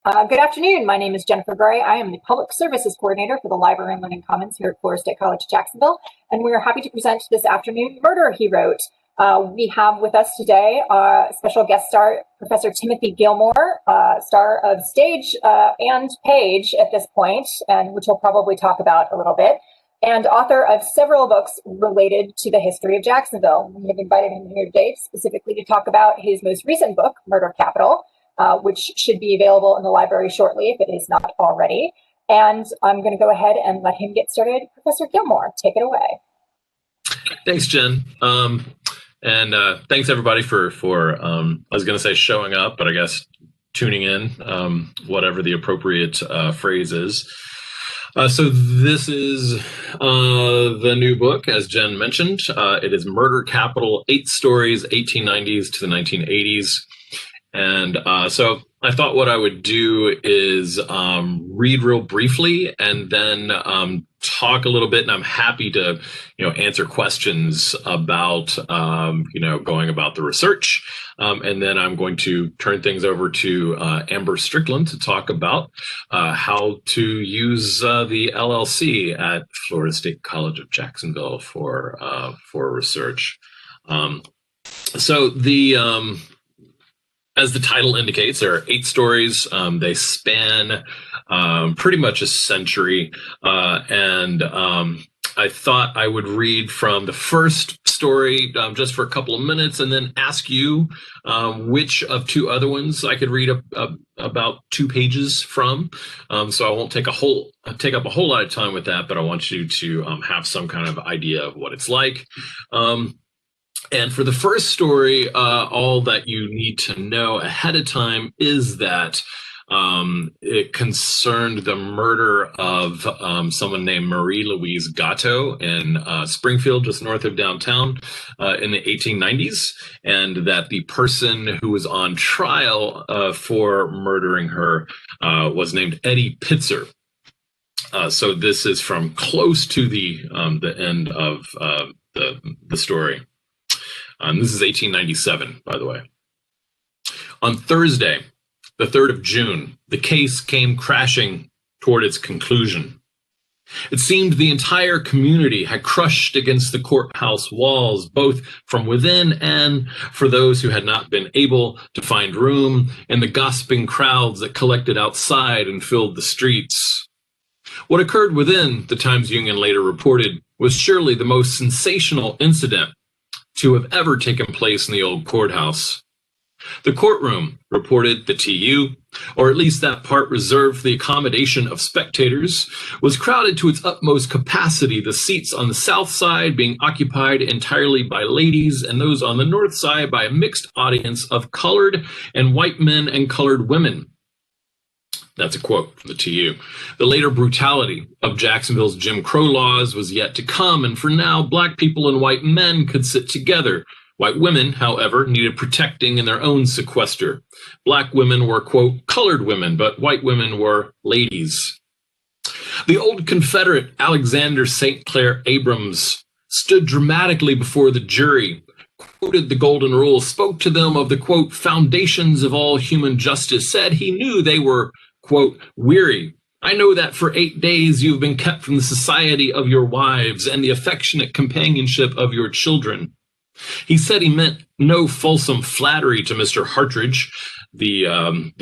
Good afternoon. My name is Jennifer Gray. I am the Public Services Coordinator for the Library and Learning Commons here at Florida State College, Jacksonville, and we are happy to present this afternoon Murder, He Wrote. We have with us today special guest star, Professor Timothy GIlmore, star of stage and page at this point, and which we'll probably talk about a little bit, and author of several books related to the history of Jacksonville. We have invited him here today specifically to talk about his most recent book, Murder Capital, which should be available in the library shortly if it is not already. And I'm going to go ahead and let him get started. Professor GIlmore, take it away. Thanks, Jen. And thanks everybody for I was going to say showing up, but I guess tuning in, whatever the appropriate phrase is. So this is the new book, as Jen mentioned. It is Murder Capital, 8 Stories, 1890s to the 1980s. And so I thought what I would do is read real briefly and then talk a little bit, and I'm happy to, answer questions about, going about the research. And then I'm going to turn things over to Amber Strickland to talk about how to use the LLC at Florida State College of Jacksonville for research. So the as the title indicates, there are 8 stories. They span pretty much a century. And I thought I would read from the first story just for a couple of minutes and then ask you which of 2 other ones I could read about 2 pages from. So I won't take up a whole lot of time with that, but I want you to have some kind of idea of what it's like. And for the first story, all that you need to know ahead of time is that it concerned the murder of someone named Marie Louise Gatto in Springfield, just north of downtown, in the 1890s, and that the person who was on trial for murdering her was named Eddie Pitzer. So this is from close to the end of the story. This is 1897, by the way. On Thursday, the 3rd of June, the case came crashing toward its conclusion. It seemed the entire community had crushed against the courthouse walls, both from within and for those who had not been able to find room in the gossiping crowds that collected outside and filled the streets. What occurred within, the Times-Union later reported, was surely the most sensational incident to have ever taken place in the old courthouse. The courtroom, reported the TU, or at least that part reserved for the accommodation of spectators, was crowded to its utmost capacity, the seats on the south side being occupied entirely by ladies and those on the north side by a mixed audience of colored and white men and colored women. That's a quote from the TU. The later brutality of Jacksonville's Jim Crow laws was yet to come, and for now, Black people and white men could sit together. White women, however, needed protecting in their own sequester. Black women were, quote, colored women, but white women were ladies. The old Confederate Alexander St. Clair Abrams stood dramatically before the jury, quoted the Golden Rule, spoke to them of the, quote, foundations of all human justice, said he knew they were, quote, weary. I know that for 8 days you've been kept from the society of your wives and the affectionate companionship of your children. He said he meant no fulsome flattery to Mr. Hartridge, the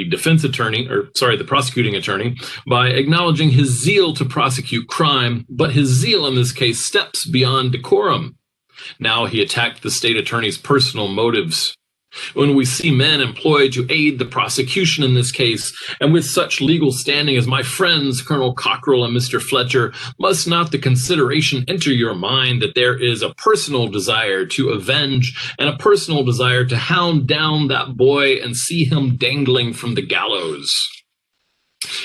defense attorney, the prosecuting attorney, by acknowledging his zeal to prosecute crime, but his zeal in this case steps beyond decorum. Now he attacked the state attorney's personal motives. When we see men employed to aid the prosecution in this case, and with such legal standing as my friends, Colonel Cockrell and Mr. Fletcher, must not the consideration enter your mind that there is a personal desire to avenge and a personal desire to hound down that boy and see him dangling from the gallows?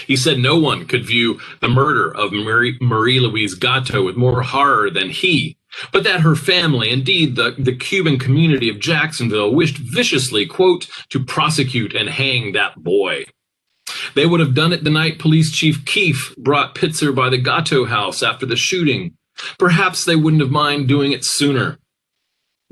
He said no one could view the murder of Marie Louise Gatto with more horror than he, but that her family, indeed the Cuban community of Jacksonville, wished viciously, quote, to prosecute and hang that boy. They would have done it the night Police Chief Keefe brought Pitzer by the Gatto house after the shooting. Perhaps they wouldn't have minded doing it sooner.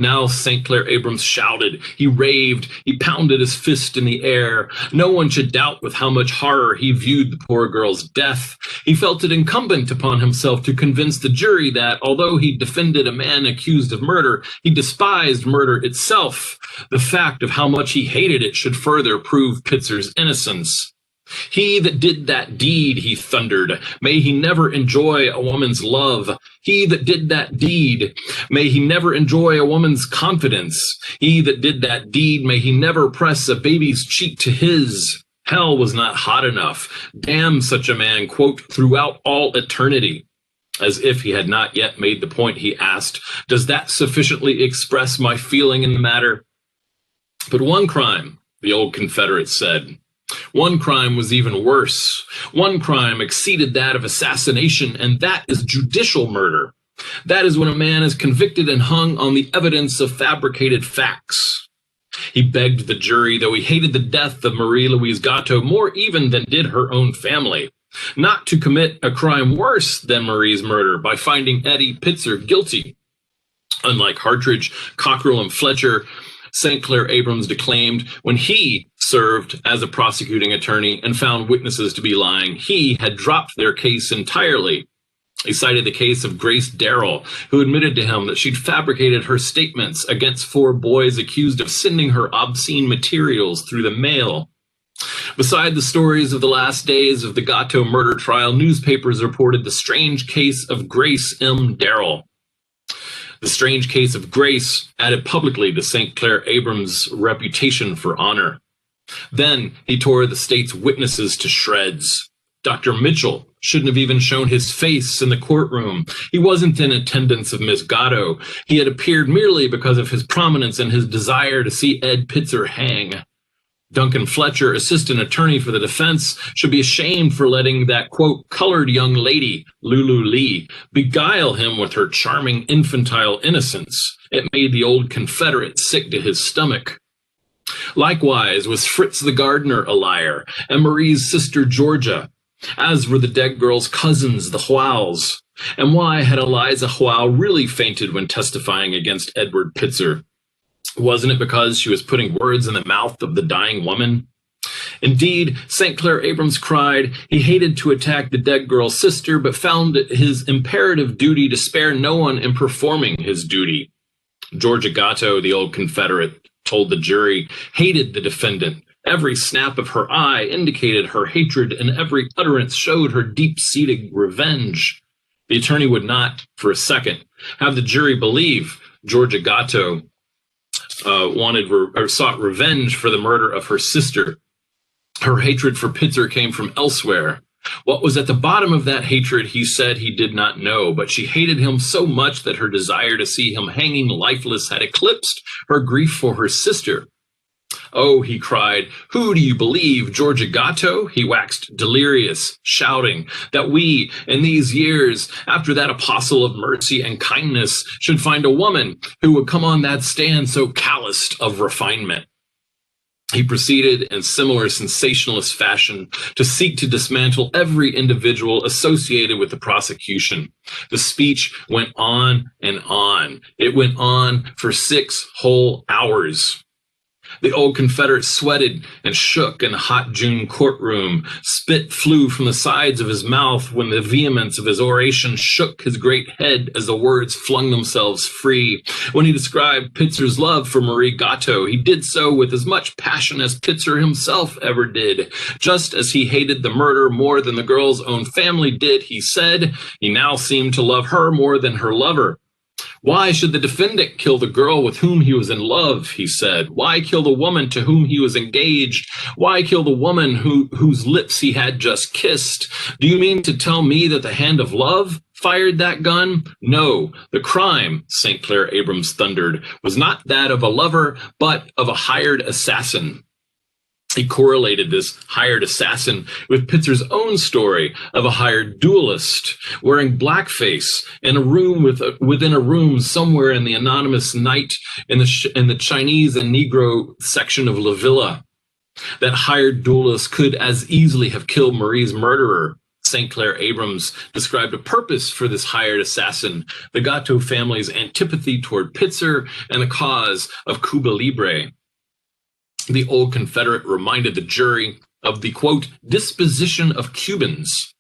Now St. Clair Abrams shouted, he raved, he pounded his fist in the air. No one should doubt with how much horror he viewed the poor girl's death. He felt it incumbent upon himself to convince the jury that, although he defended a man accused of murder, he despised murder itself. The fact of how much he hated it should further prove Pitzer's innocence. He that did that deed, he thundered, may he never enjoy a woman's love. He that did that deed, may he never enjoy a woman's confidence. He that did that deed, may he never press a baby's cheek to his. Hell was not hot enough. Damn such a man, quote, throughout all eternity. As if he had not yet made the point, he asked, does that sufficiently express my feeling in the matter? But one crime, the old Confederate said. One crime was even worse. One crime exceeded that of assassination, and that is judicial murder. That is when a man is convicted and hung on the evidence of fabricated facts. He begged the jury, though he hated the death of Marie Louise Gatto more even than did her own family, not to commit a crime worse than Marie's murder by finding Eddie Pitzer guilty. Unlike Hartridge, Cockrell, and Fletcher, St. Clair Abrams declaimed when he served as a prosecuting attorney and found witnesses to be lying, he had dropped their case entirely. He cited the case of Grace Darrell, who admitted to him that she'd fabricated her statements against 4 boys accused of sending her obscene materials through the mail. Beside the stories of the last days of the Gatto murder trial, newspapers reported the strange case of Grace M. Darrell. The strange case of Grace added publicly to St. Clair Abrams' reputation for honor. Then he tore the state's witnesses to shreds. Dr. Mitchell shouldn't have even shown his face in the courtroom. He wasn't in attendance of Miss Gatto. He had appeared merely because of his prominence and his desire to see Ed Pitzer hang. Duncan Fletcher, assistant attorney for the defense, should be ashamed for letting that, quote, colored young lady, Lulu Lee, beguile him with her charming infantile innocence. It made the old Confederate sick to his stomach. Likewise was Fritz the gardener a liar, and Marie's sister Georgia, as were the dead girl's cousins, the Howells. And why had Eliza Howell really fainted when testifying against Edward Pitzer? Wasn't it because she was putting words in the mouth of the dying woman? Indeed, St. Clair Abrams cried he hated to attack the dead girl's sister, but found it his imperative duty to spare no one in performing his duty. Georgia Gatto, the old Confederate, told the jury, hated the defendant. Every snap of her eye indicated her hatred, and every utterance showed her deep-seated revenge. The attorney would not, for a second, have the jury believe Georgia Gatto sought revenge for the murder of her sister. Her hatred for Pitzer came from elsewhere. What was at the bottom of that hatred, he said he did not know, but she hated him so much that her desire to see him hanging lifeless had eclipsed her grief for her sister. Oh, he cried, who do you believe, Georgia Gatto? He waxed delirious, shouting that we, in these years, after that apostle of mercy and kindness, should find a woman who would come on that stand so calloused of refinement. He proceeded in similar sensationalist fashion to seek to dismantle every individual associated with the prosecution. The speech went on and on. It went on for 6 whole hours. The old Confederate sweated and shook in the hot June courtroom. Spit flew from the sides of his mouth when the vehemence of his oration shook his great head as the words flung themselves free. When he described Pitzer's love for Marie Gatto, he did so with as much passion as Pitzer himself ever did. Just as he hated the murder more than the girl's own family did, he said, he now seemed to love her more than her lover. Why should the defendant kill the girl with whom he was in love, he said. Why kill the woman to whom he was engaged? Why kill the woman whose lips he had just kissed? Do you mean to tell me that the hand of love fired that gun? No, the crime, St. Clair Abrams thundered, was not that of a lover, but of a hired assassin. He correlated this hired assassin with Pitzer's own story of a hired duelist wearing blackface in a room within a room somewhere in the anonymous night in the Chinese and Negro section of La Villa. That hired duelist could as easily have killed Marie's murderer. St. Clair Abrams described a purpose for this hired assassin, the Gatto family's antipathy toward Pitzer and the cause of Cuba Libre. The old Confederate reminded the jury of the, quote, disposition of Cubans,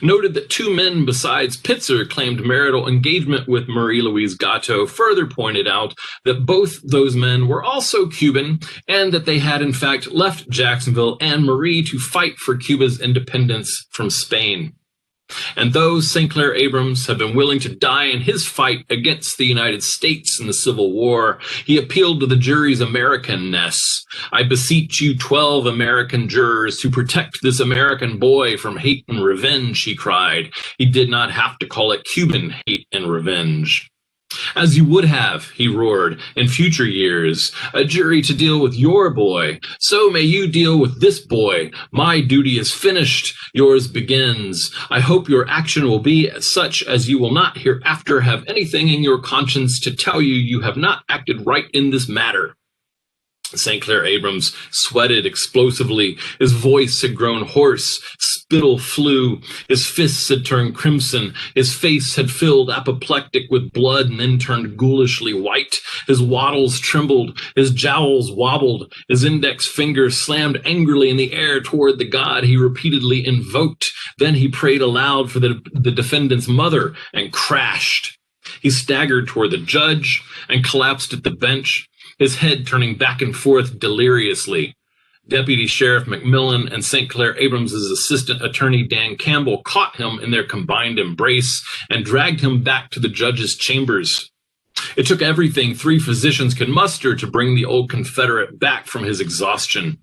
noted that two men besides Pitzer claimed marital engagement with Marie-Louise Gatto, further pointed out that both those men were also Cuban and that they had in fact left Jacksonville and Marie to fight for Cuba's independence from Spain. And though St. Clair Abrams had been willing to die in his fight against the United States in the Civil War, he appealed to the jury's Americanness. I beseech you 12 American jurors to protect this American boy from hate and revenge, he cried. He did not have to call it Cuban hate and revenge. As you would have, he roared, in future years, a jury to deal with your boy. So may you deal with this boy. My duty is finished. Yours begins. I hope your action will be such as you will not hereafter have anything in your conscience to tell you you have not acted right in this matter. St. Clair Abrams sweated explosively. His voice had grown hoarse. Spittle flew. His fists had turned crimson. His face had filled apoplectic with blood and then turned ghoulishly white. His wattles trembled. His jowls wobbled. His index finger slammed angrily in the air toward the god he repeatedly invoked. Then he prayed aloud for the defendant's mother and crashed. He staggered toward the judge and collapsed at the bench, his head turning back and forth deliriously. Deputy Sheriff McMillan and St. Clair Abrams' assistant attorney Dan Campbell caught him in their combined embrace and dragged him back to the judge's chambers. It took everything 3 physicians could muster to bring the old Confederate back from his exhaustion.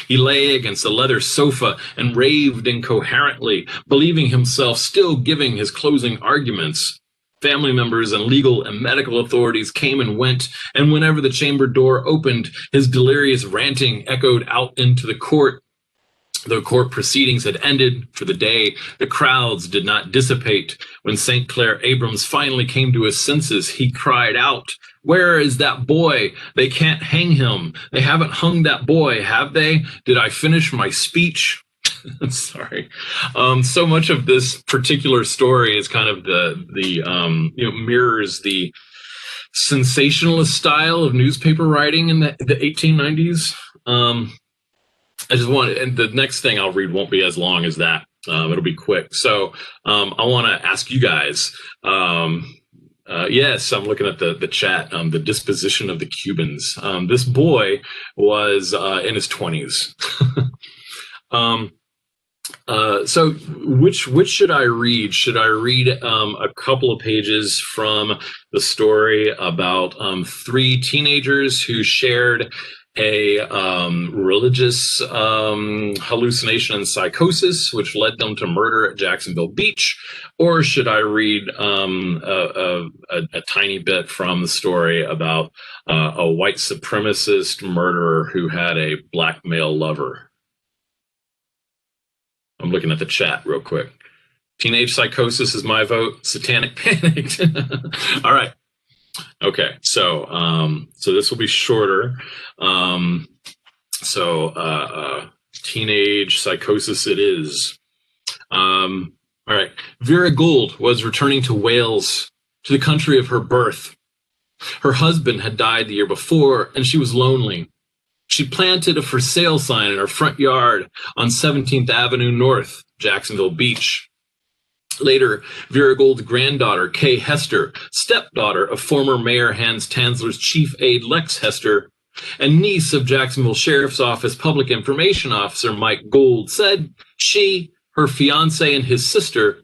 He lay against a leather sofa and raved incoherently, believing himself still giving his closing arguments. Family members and legal and medical authorities came and went, and whenever the chamber door opened, his delirious ranting echoed out into the court. The court proceedings had ended for the day. The crowds did not dissipate. When St. Clair Abrams finally came to his senses, he cried out, "Where is that boy? They can't hang him. They haven't hung that boy, have they? Did I finish my speech?" Sorry. So much of this particular story is kind of mirrors the sensationalist style of newspaper writing in the 1890s. I just want, and the next thing I'll read won't be as long as that. It'll be quick. So I want to ask you guys. Yes, I'm looking at the chat. The disposition of the Cubans. This boy was in his 20s. So which should I read? Should I read a couple of pages from the story about 3 teenagers who shared a religious hallucination and psychosis, which led them to murder at Jacksonville Beach? Or should I read a tiny bit from the story about a white supremacist murderer who had a black male lover? I'm looking at the chat real quick. Teenage psychosis is my vote. Satanic panic. All right. Okay. So this will be shorter. Teenage psychosis it is. All right. Vera Gould was returning to Wales, to the country of her birth. Her husband had died the year before, and she was lonely. She planted a for sale sign in her front yard on 17th Avenue North, Jacksonville Beach. Later, Vera Gould's granddaughter, Kay Hester, stepdaughter of former Mayor Hans Tansler's chief aide Lex Hester, and niece of Jacksonville Sheriff's Office Public Information Officer Mike Gould, said she, her fiancé, and his sister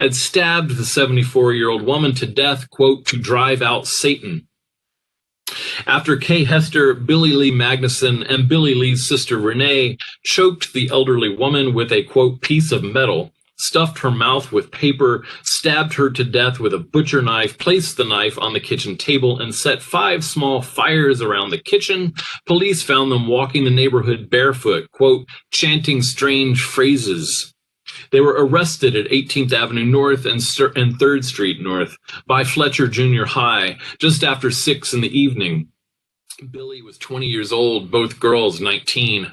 had stabbed the 74-year-old woman to death, quote, to drive out Satan. After Kay Hester, Billy Lee Magnuson, and Billy Lee's sister Renee choked the elderly woman with a, quote, piece of metal, stuffed her mouth with paper, stabbed her to death with a butcher knife, placed the knife on the kitchen table, and set 5 small fires around the kitchen, police found them walking the neighborhood barefoot, quote, chanting strange phrases. They were arrested at 18th Avenue North and 3rd Street North by Fletcher Junior High just after 6 in the evening. Billy was 20 years old, both girls 19.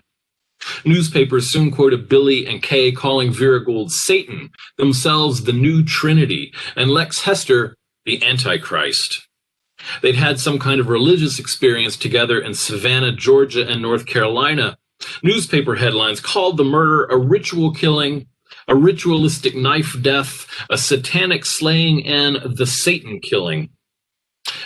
Newspapers soon quoted Billy and Kay calling Vera Gould Satan, themselves the new Trinity, and Lex Hester the Antichrist. They'd had some kind of religious experience together in Savannah, Georgia, and North Carolina. Newspaper headlines called the murder a ritual killing, a ritualistic knife death, a satanic slaying, and the Satan killing.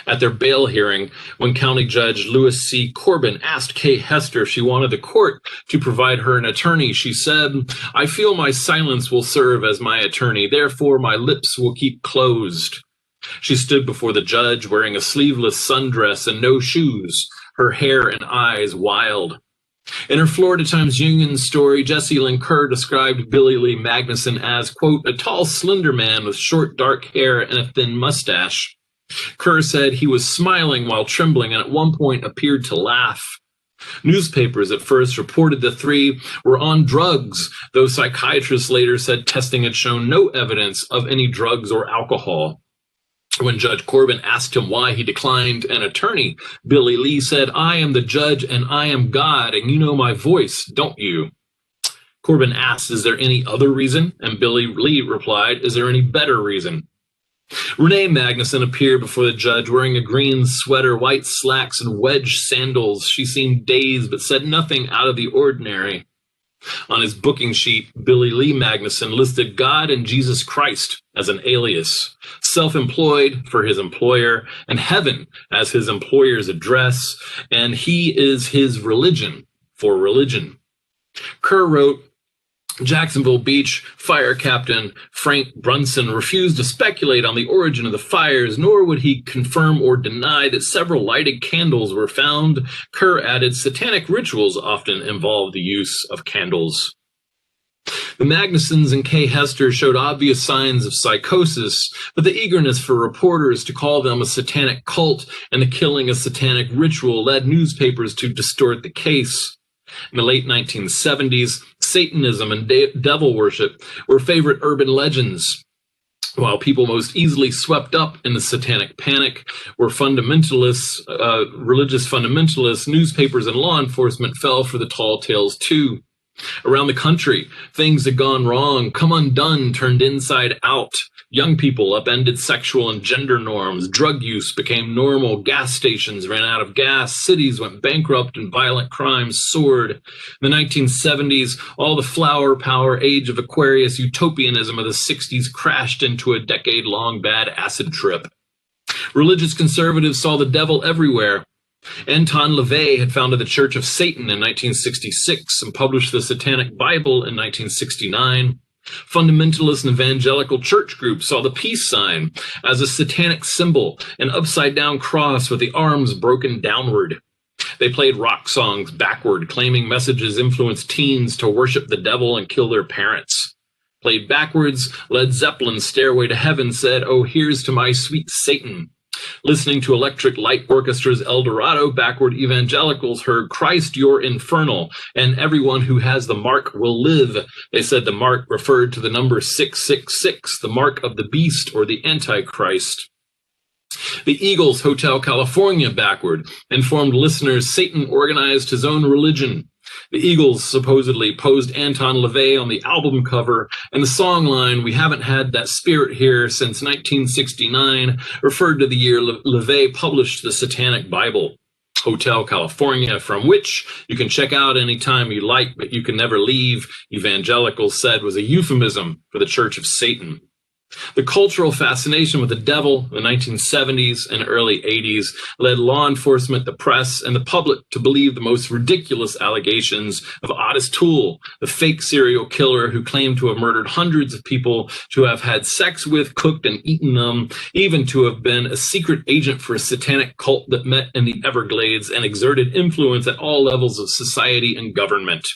At their bail hearing, when County Judge Lewis C. Corbin asked Kay Hester if she wanted the court to provide her an attorney, she said, "I feel my silence will serve as my attorney, therefore my lips will keep closed." She stood before the judge wearing a sleeveless sundress and no shoes, her hair and eyes wild. In her Florida Times-Union story, Jesse Lynn Kerr described Billy Lee Magnuson as, quote, "a tall, slender man with short, dark hair and a thin mustache." Kerr said he was smiling while trembling and at one point appeared to laugh. Newspapers at first reported the three were on drugs, though psychiatrists later said testing had shown no evidence of any drugs or alcohol. When Judge Corbin asked him why he declined an attorney, Billy Lee said, "I am the judge and I am God, and you know my voice, don't you?" Corbin asked, "Is there any other reason?" And Billy Lee replied, "Is there any better reason?" Renee Magnuson appeared before the judge wearing a green sweater, white slacks, and wedge sandals. She seemed dazed but said nothing out of the ordinary. On his booking sheet, Billy Lee Magnuson listed God and Jesus Christ as an alias, self-employed for his employer, and heaven as his employer's address, and he is his religion for religion. Kerr wrote, Jacksonville Beach Fire Captain Frank Brunson refused to speculate on the origin of the fires, nor would he confirm or deny that several lighted candles were found. Kerr added, satanic rituals often involve the use of candles. The Magnusons and Kay Hester showed obvious signs of psychosis, but the eagerness for reporters to call them a satanic cult and the killing a satanic ritual led newspapers to distort the case. In the late 1970s, Satanism and devil worship were favorite urban legends, while people most easily swept up in the satanic panic were fundamentalists, religious fundamentalists. Newspapers and law enforcement fell for the tall tales too. Around the country, things had gone wrong. Come undone turned inside out. Young people upended sexual and gender norms. Drug use became normal. Gas stations ran out of gas. Cities went bankrupt and violent crimes soared. In the 1970s, all the flower power age of Aquarius utopianism of the 60s crashed into a decade-long bad acid trip. Religious conservatives saw the devil everywhere. Anton LaVey had founded the Church of Satan in 1966 and published the Satanic Bible in 1969. Fundamentalist and evangelical church groups saw the peace sign as a satanic symbol, an upside-down cross with the arms broken downward. They played rock songs backward, claiming messages influenced teens to worship the devil and kill their parents. Played backwards, Led Zeppelin's Stairway to Heaven said, "Oh, here's to my sweet Satan." Listening to Electric Light Orchestra's El Dorado, backward evangelicals heard Christ you're infernal, and everyone who has the mark will live. They said the mark referred to the number 666, the mark of the beast or the Antichrist. The Eagles Hotel California, backward, informed listeners Satan organized his own religion. The Eagles supposedly posed Anton LaVey on the album cover, and the songline, "We haven't had that spirit here since 1969, referred to the year LaVey published the Satanic Bible. Hotel California, from which you can check out anytime you like, but you can never leave, evangelicals said was a euphemism for the Church of Satan. The cultural fascination with the devil in the 1970s and early 80s led law enforcement, the press, and the public to believe the most ridiculous allegations of Otis Toole, the fake serial killer who claimed to have murdered hundreds of people, to have had sex with, cooked, and eaten them, even to have been a secret agent for a satanic cult that met in the Everglades and exerted influence at all levels of society and government.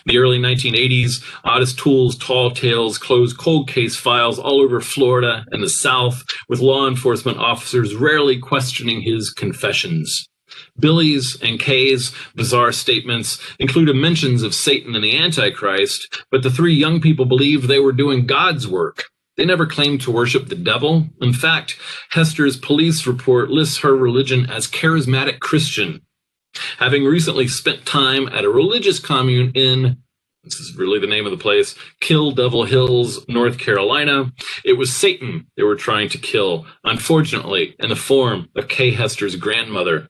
In the early 1980s, Otis Toole's tall tales closed cold case files all over Florida and the South, with law enforcement officers rarely questioning his confessions. Billy's and Kay's bizarre statements included mentions of Satan and the Antichrist, but the three young people believed they were doing God's work. They never claimed to worship the devil. In fact, Hester's police report lists her religion as charismatic Christian. Having recently spent time at a religious commune in, this is really the name of the place, Kill Devil Hills, North Carolina, it was Satan they were trying to kill, unfortunately, in the form of Kay Hester's grandmother.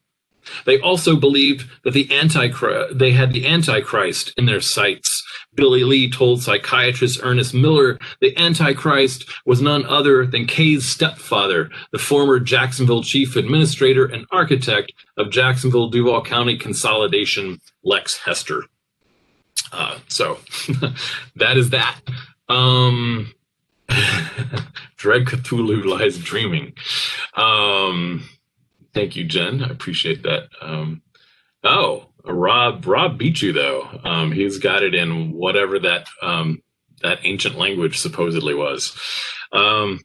They also believed that they had the Antichrist in their sights. Billy Lee told psychiatrist Ernest Miller the Antichrist was none other than Kay's stepfather, the former Jacksonville chief administrator and architect of Jacksonville Duval County Consolidation, Lex Hester. So that is that. Dread Cthulhu lies dreaming. Thank you, Jen. I appreciate that. Rob beat you though. He's got it in whatever that ancient language supposedly was. So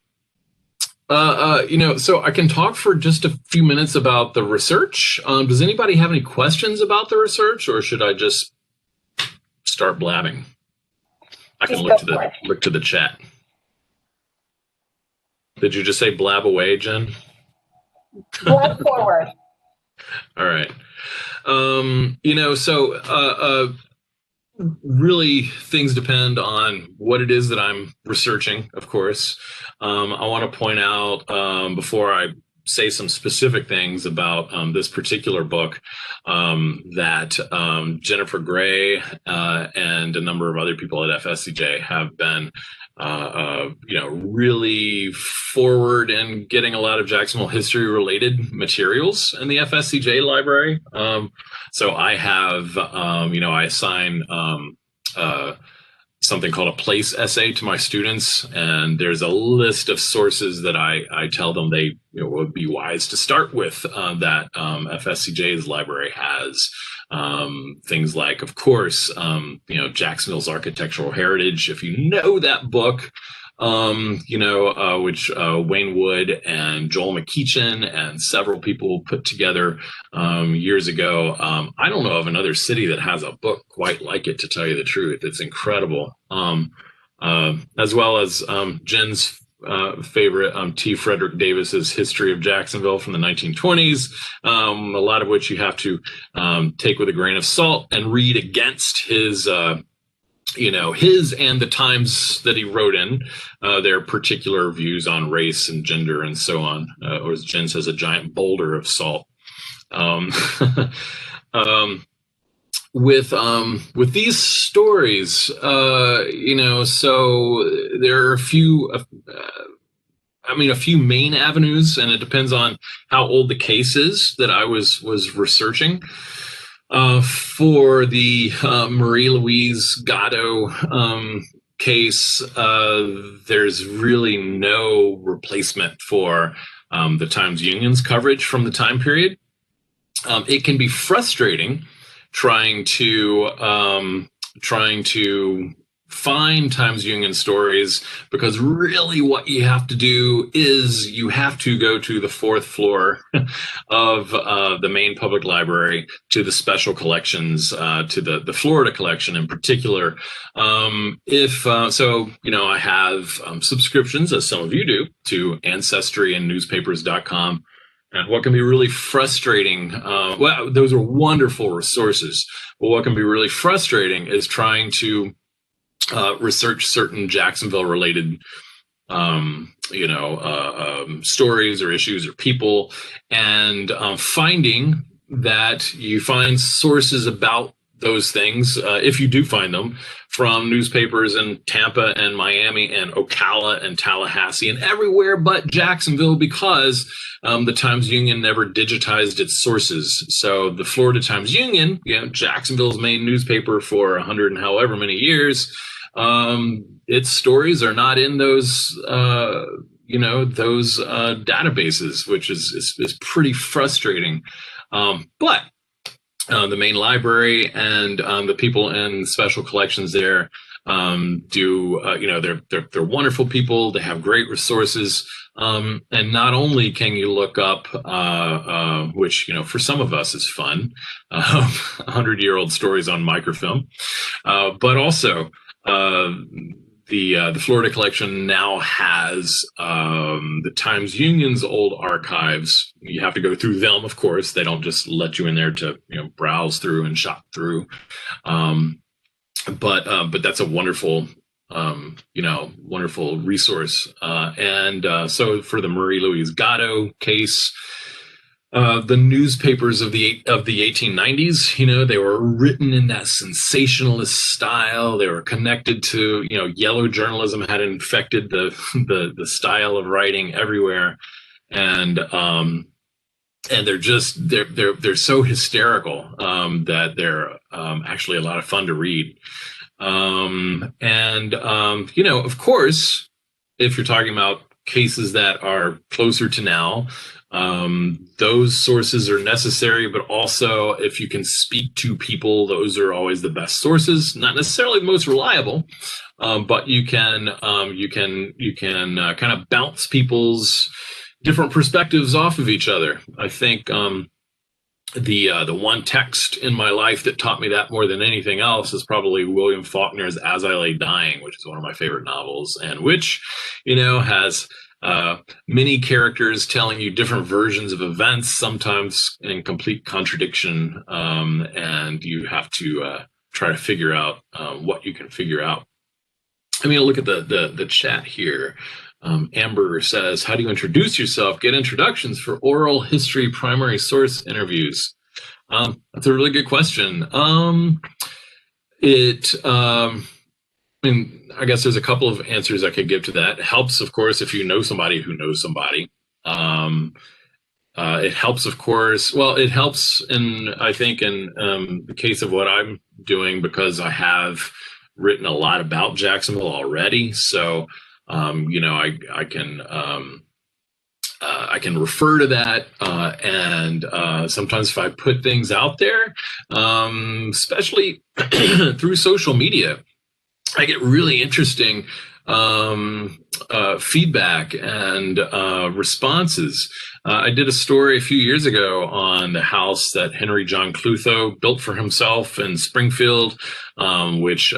I can talk for just a few minutes about the research. Does anybody have any questions about the research, or should I just start blabbing? I can look to the chat. Did you just say blab away, Jen? Blab forward. All right. Really things depend on what it is that I'm researching, of course. I want to point out, before I say some specific things about this particular book, that Jennifer Gray and a number of other people at FSCJ have been really forward in getting a lot of Jacksonville history related materials in the FSCJ library. So I have, I assign something called a place essay to my students, and there's a list of sources that I tell them they would be wise to start with, that FSCJ's library has. Things like, of course, Jacksonville's Architectural Heritage. If you know that book, which Wayne Wood and Joel McKeechin and several people put together years ago. I don't know of another city that has a book quite like it, to tell you the truth. It's incredible. As well as Jen's favorite, T. Frederick Davis's History of Jacksonville from the 1920s, a lot of which you have to take with a grain of salt and read against his and the times that he wrote in, their particular views on race and gender and so on, or as Jen says, a giant boulder of salt. With these stories, so there are a few main avenues, and it depends on how old the case is that I was researching. For the Marie Louise Gatto case, there's really no replacement for the Times-Union's coverage from the time period. It can be frustrating trying to find Times-Union stories, because really what you have to do is you have to go to the fourth floor of the main public library, to the special collections, to the Florida collection in particular. I have subscriptions, as some of you do, to Ancestry and newspapers.com. And what can be really frustrating, those are wonderful resources, but what can be really frustrating is trying to research certain Jacksonville-related, stories or issues or people, and finding that you find sources about those things, if you do find them, from newspapers in Tampa and Miami and Ocala and Tallahassee and everywhere but Jacksonville, because the Times-Union never digitized its sources. So the Florida Times-Union, Jacksonville's main newspaper for 100 and however many years, its stories are not in those databases, which is pretty frustrating. But the main library and the people in special collections there they're wonderful people. They have great resources. And not only can you look up, which, for some of us is fun, 100-year-old stories on microfilm, but also the Florida collection now has the Times Union's old archives. You have to go through them, of course. They don't just let you in there to browse through and shop through. But that's a wonderful wonderful resource. So for the Marie Louise Gatto case, the newspapers of the 1890s, they were written in that sensationalist style. They were connected to, yellow journalism had infected the style of writing everywhere, and they're so hysterical that they're actually a lot of fun to read. Of course, if you're talking about cases that are closer to now, those sources are necessary, but also if you can speak to people, those are always the best sources. Not necessarily the most reliable, but you can kind of bounce people's different perspectives off of each other. I think the one text in my life that taught me that more than anything else is probably William Faulkner's As I Lay Dying, which is one of my favorite novels, and which, has many characters telling you different versions of events, sometimes in complete contradiction, and you have to try to figure out what you can figure out. I mean, look at the chat here. Amber says, how do you introduce yourself? Get introductions for oral history primary source interviews. That's a really good question. I guess there's a couple of answers I could give to that. It helps, of course, if you know somebody who knows somebody. It helps, of course. Well, it helps I think in the case of what I'm doing, because I have written a lot about Jacksonville already. So, I can refer to that, and sometimes if I put things out there, especially through social media, I get really interesting feedback and responses. I did a story a few years ago on the house that Henry John Clutho built for himself in Springfield, which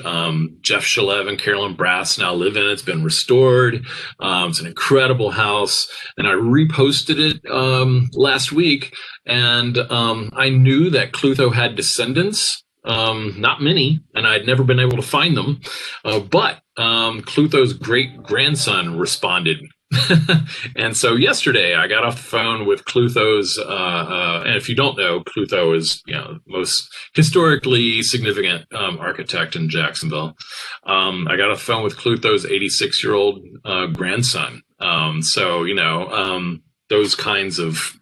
Jeff Shalev and Carolyn Brass now live in. It's been restored. It's an incredible house, and I reposted it last week, and I knew that Clutho had descendants. Not many, and I'd never been able to find them, but Clutho's great-grandson responded. And so yesterday I got off the phone with Clutho's, and if you don't know, Clutho is the most historically significant architect in Jacksonville. I got off the phone with Clutho's 86-year-old grandson. Those kinds of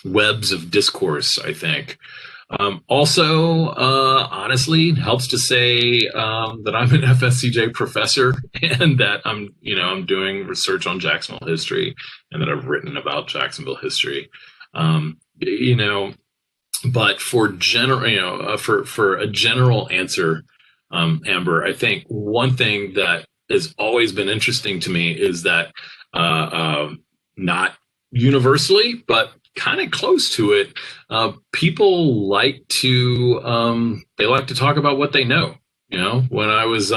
webs of discourse, I think. Honestly, helps to say that I'm an FSCJ professor, and that I'm doing research on Jacksonville history, and that I've written about Jacksonville history. But for for a general answer, Amber, I think one thing that has always been interesting to me is that not universally, but kind of close to it, people like to talk about what they know. When I was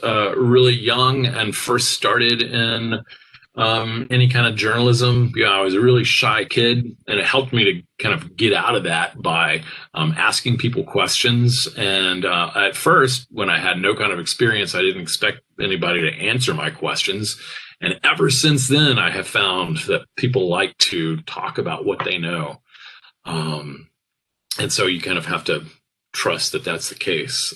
really young and first started in any kind of journalism, I was a really shy kid, and it helped me to kind of get out of that by asking people questions. And at first, when I had no kind of experience, I didn't expect anybody to answer my questions. And ever since then, I have found that people like to talk about what they know. And so you kind of have to trust that that's the case.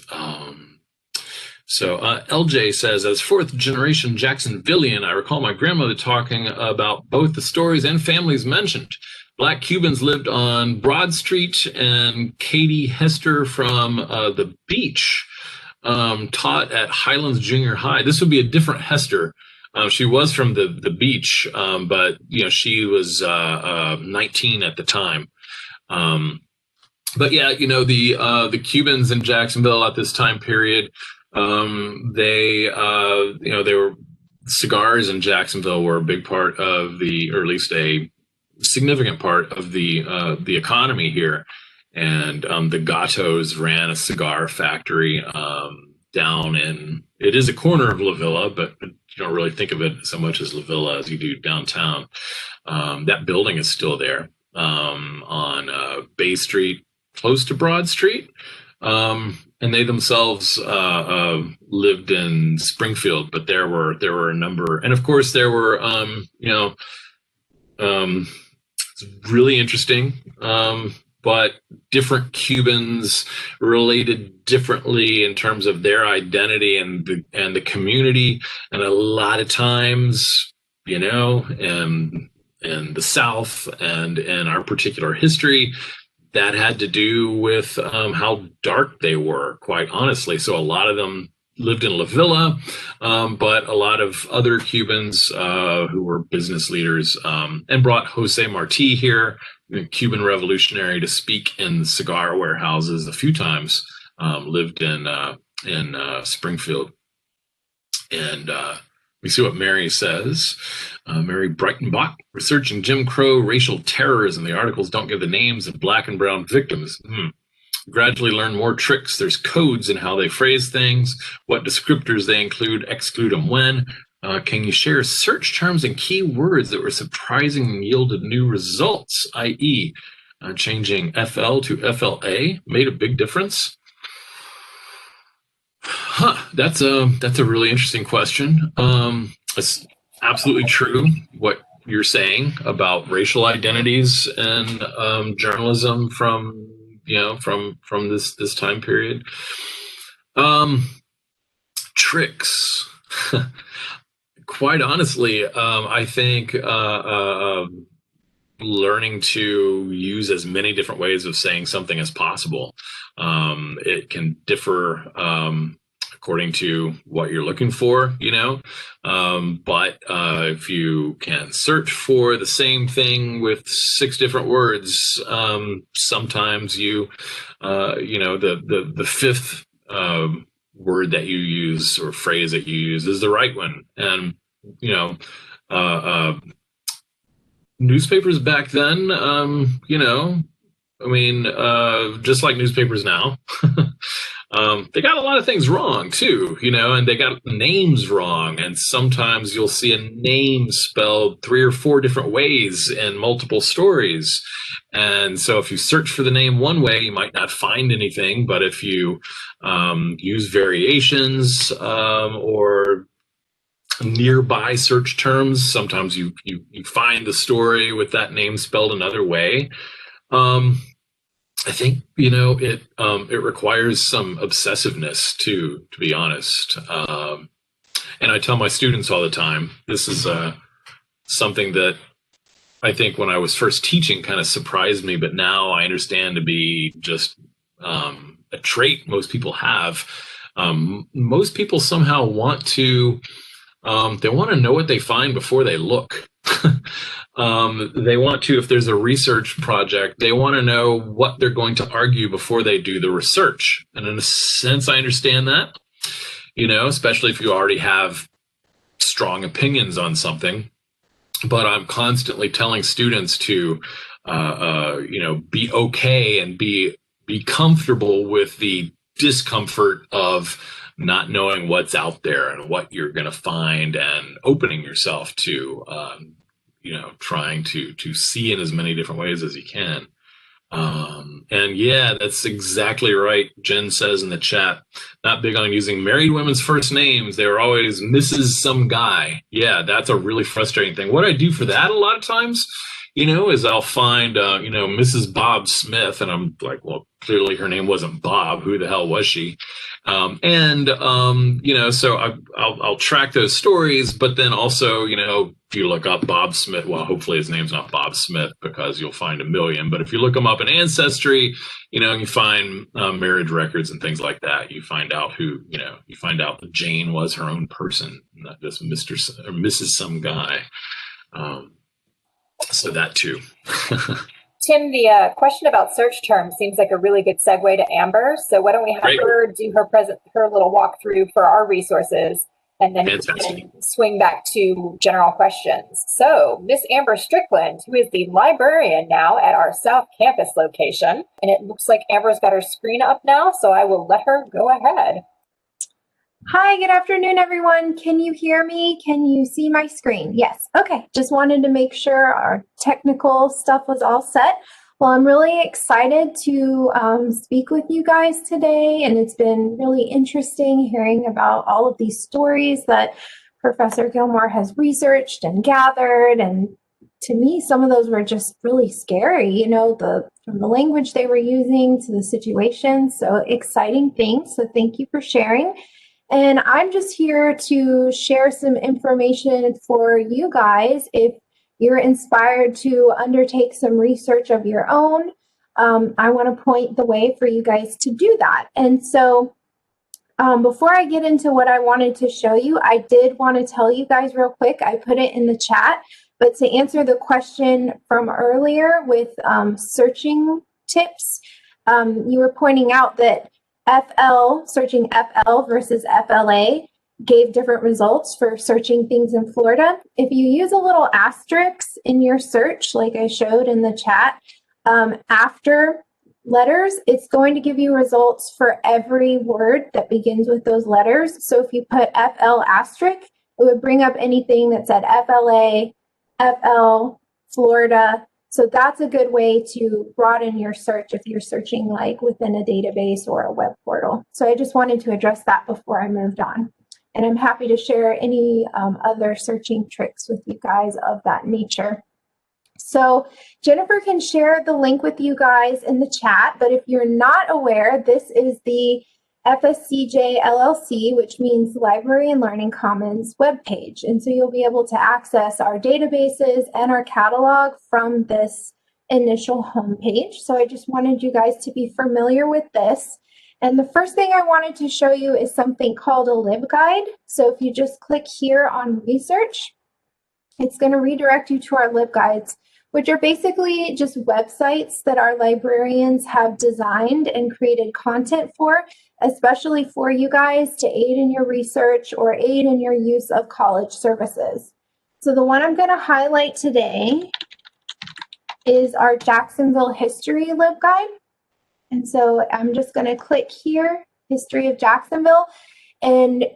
LJ says, as fourth generation Jacksonvillian, I recall my grandmother talking about both the stories and families mentioned. Black Cubans lived on Broad Street, and Katie Hester from the beach taught at Highlands Junior High. This would be a different Hester. She was from the beach, but she was 19 at the time. The Cubans in Jacksonville at this time period, they were cigars in Jacksonville were a big part of or at least a significant part of the economy here. And the Gattos ran a cigar factory. down in, it is a corner of La Villa, but you don't really think of it so much as La Villa as you do downtown. That building is still there on Bay Street, close to Broad Street. And they themselves lived in Springfield, but there were a number, and of course there were it's really interesting, but different Cubans related differently in terms of their identity and the community, and a lot of times, in the South and in our particular history, that had to do with how dark they were, quite honestly. So a lot of them lived in La Villa, but a lot of other Cubans who were business leaders and brought Jose Marti here, the Cuban revolutionary, to speak in cigar warehouses a few times, lived in Springfield. And we see what Mary says. Mary Breitenbach, researching Jim Crow racial terrorism. The articles don't give the names of Black and brown victims. Gradually learn more tricks. There's codes in how they phrase things, what descriptors they include, exclude them when. Can you share search terms and key words that were surprising and yielded new results, i.e. Changing FL to FLA made a big difference? That's a really interesting question. It's absolutely true what you're saying about racial identities and journalism from this time period. Tricks. Quite honestly, I think learning to use as many different ways of saying something as possible. It can differ according to what you're looking for, but if you can search for the same thing with 6 different words, sometimes the 5th word that you use or phrase that you use is the right one. And newspapers back then, just like newspapers now, they got a lot of things wrong too, and they got names wrong. And sometimes you'll see a name spelled 3 or 4 different ways in multiple stories. And so if you search for the name one way, you might not find anything. But if you use variations or nearby search terms, sometimes you find the story with that name spelled another way. I think it requires some obsessiveness to be honest. And I tell my students all the time, this is something that I think when I was first teaching kind of surprised me, but now I understand to be just a trait most people have. Most people somehow want to know what they find before they look. They want to, if there's a research project, they want to know what they're going to argue before they do the research. And in a sense, I understand that, especially if you already have strong opinions on something. But I'm constantly telling students to, be okay and be comfortable with the discomfort of not knowing what's out there and what you're going to find, and opening yourself to, trying to see in as many different ways as you can. And yeah, that's exactly right. Jen says in the chat, not big on using married women's first names. They were always Mrs. some guy. Yeah, that's a really frustrating thing. What I do for that a lot of times, is I'll find, Mrs. Bob Smith, and I'm like, well, clearly her name wasn't Bob. Who the hell was she? So I'll track those stories, but then also, if you look up Bob Smith, well, hopefully his name's not Bob Smith because you'll find a million, but if you look him up in Ancestry, you find marriage records and things like that. You find out you find out that Jane was her own person, not just Mr. or Mrs. some guy. So that too. Tim, the question about search terms seems like a really good segue to Amber. So why don't we have her do her little walkthrough for our resources, and then we can swing back to general questions. So Miss Amber Strickland, who is the librarian now at our South Campus location, and it looks like Amber's got her screen up now, so I will let her go ahead. Hi, good afternoon, everyone. Can you hear me? Can you see my screen? Yes. Okay. Just wanted to make sure our technical stuff was all set. Well, I'm really excited to speak with you guys today, and it's been really interesting hearing about all of these stories that Professor GIlmore has researched and gathered. And to me, some of those were just really scary, you know, from the language they were using to the situation. So exciting things. So thank you for sharing. And I'm just here to share some information for you guys if you're inspired to undertake some research of your own. I want to point the way for you guys to do that. And so before I get into what I wanted to show you, I did want to tell you guys real quick, I put it in the chat, but to answer the question from earlier with searching tips, you were pointing out that searching FL versus FLA gave different results for searching things in Florida. If you use a little asterisk in your search, like I showed in the chat, after letters, it's going to give you results for every word that begins with those letters. So if you put FL asterisk, it would bring up anything that said FLA, FL, Florida. So that's a good way to broaden your search if you're searching like within a database or a web portal. So I just wanted to address that before I moved on. And I'm happy to share any other searching tricks with you guys of that nature. So Jennifer can share the link with you guys in the chat, but if you're not aware, this is the FSCJ LLC, which means Library and Learning Commons webpage. And so you'll be able to access our databases and our catalog from this initial homepage. So I just wanted you guys to be familiar with this. And the first thing I wanted to show you is something called a Libguide. So if you just click here on research, it's going to redirect you to our Libguides, which are basically just websites that our librarians have designed and created content for, especially for you guys to aid in your research or aid in your use of college services. So the one I'm going to highlight today is our Jacksonville History Libguide. And so I'm just going to click here, History of Jacksonville, and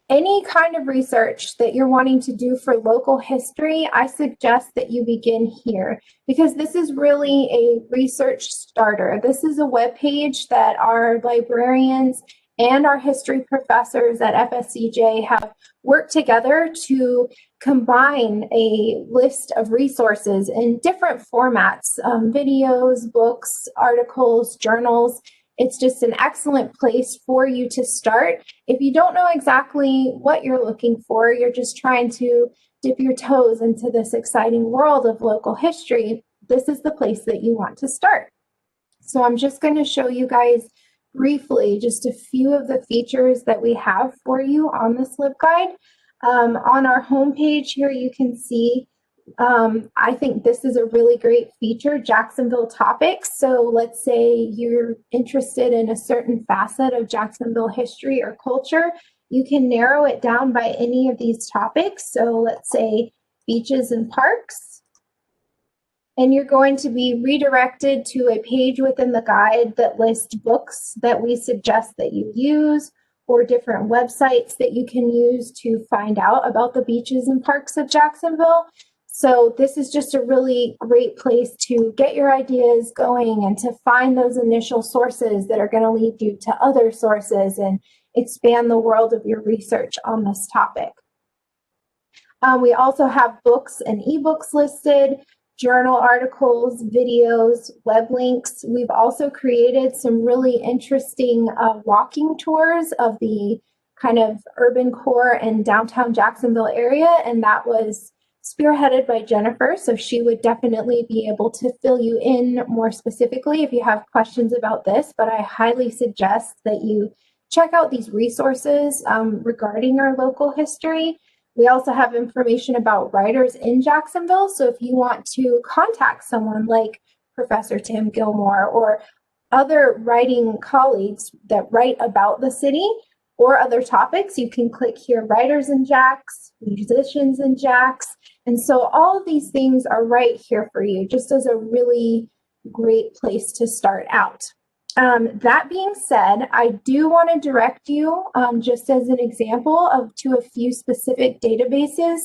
any kind of research that you're wanting to do for local history, I suggest that you begin here because this is really a research starter. This is a web page that our librarians and our history professors at FSCJ have worked together to combine a list of resources in different formats, videos, books, articles, journals. It's just an excellent place for you to start. If you don't know exactly what you're looking for, you're just trying to dip your toes into this exciting world of local history, this is the place that you want to start. So I'm just going to show you guys briefly just a few of the features that we have for you on this LibGuide. On our homepage here, you can see I think this is a really great feature, Jacksonville topics. So let's say you're interested in a certain facet of Jacksonville history or culture. You can narrow it down by any of these topics. So let's say beaches and parks. And you're going to be redirected to a page within the guide that lists books that we suggest that you use or different websites that you can use to find out about the beaches and parks of Jacksonville. So this is just a really great place to get your ideas going and to find those initial sources that are going to lead you to other sources and expand the world of your research on this topic. We also have books and ebooks listed, journal articles, videos, web links. We've also created some really interesting walking tours of the kind of urban core and downtown Jacksonville area, and that was spearheaded by Jennifer, so she would definitely be able to fill you in more specifically if you have questions about this, but I highly suggest that you check out these resources regarding our local history. We also have information about writers in Jacksonville, so if you want to contact someone like Professor Tim GIlmore or other writing colleagues that write about the city or other topics, you can click here, Writers in Jax, Musicians in Jax. And so all of these things are right here for you, just as a really great place to start out. That being said, I do want to direct you, just as an example, to a few specific databases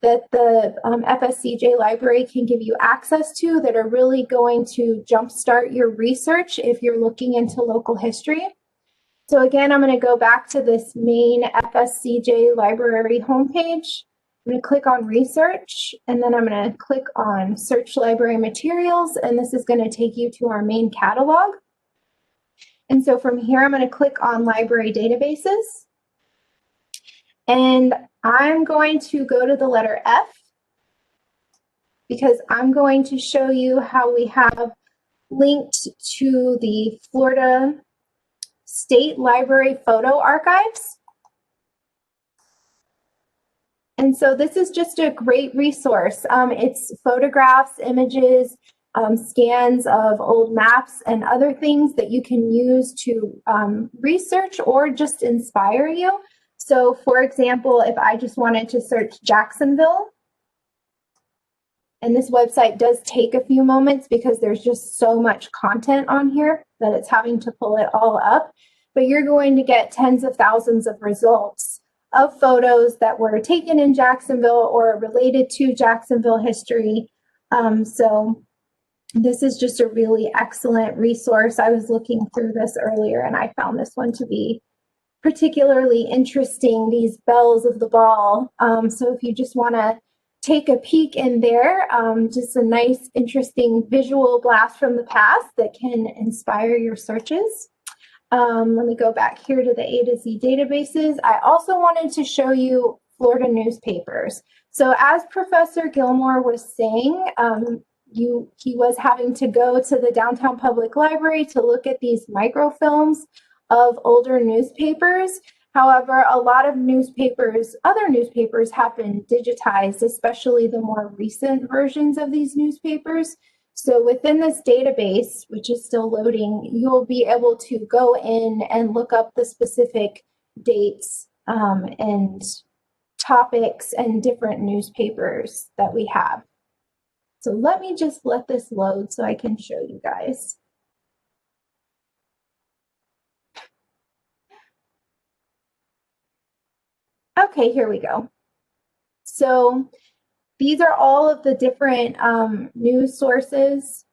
that the FSCJ library can give you access to that are really going to jumpstart your research if you're looking into local history. So again, I'm going to go back to this main FSCJ library homepage. I'm going to click on research, and then I'm going to click on search library materials, and this is going to take you to our main catalog. And so from here, I'm going to click on library databases, and I'm going to go to the letter F because I'm going to show you how we have linked to the Florida State Library photo archives. And so this is just a great resource. It's photographs, images, scans of old maps and other things that you can use to research or just inspire you. So for example, if I just wanted to search Jacksonville, and this website does take a few moments because there's just so much content on here that it's having to pull it all up, but you're going to get tens of thousands of results of photos that were taken in Jacksonville or related to Jacksonville history. So this is just a really excellent resource. I was looking through this earlier and I found this one to be particularly interesting, these bells of the ball. So if you just want to take a peek in there, just a nice, interesting visual blast from the past that can inspire your searches. Let me go back here to the A to Z databases. I also wanted to show you Florida newspapers. So as Professor Gilmore was saying, he was having to go to the downtown public library to look at these microfilms of older newspapers. However, a lot of newspapers, other newspapers have been digitized, especially the more recent versions of these newspapers. So within this database, which is still loading, you'll be able to go in and look up the specific dates and topics and different newspapers that we have. So let me just let this load so I can show you guys. Okay, here we go. So these are all of the different news sources.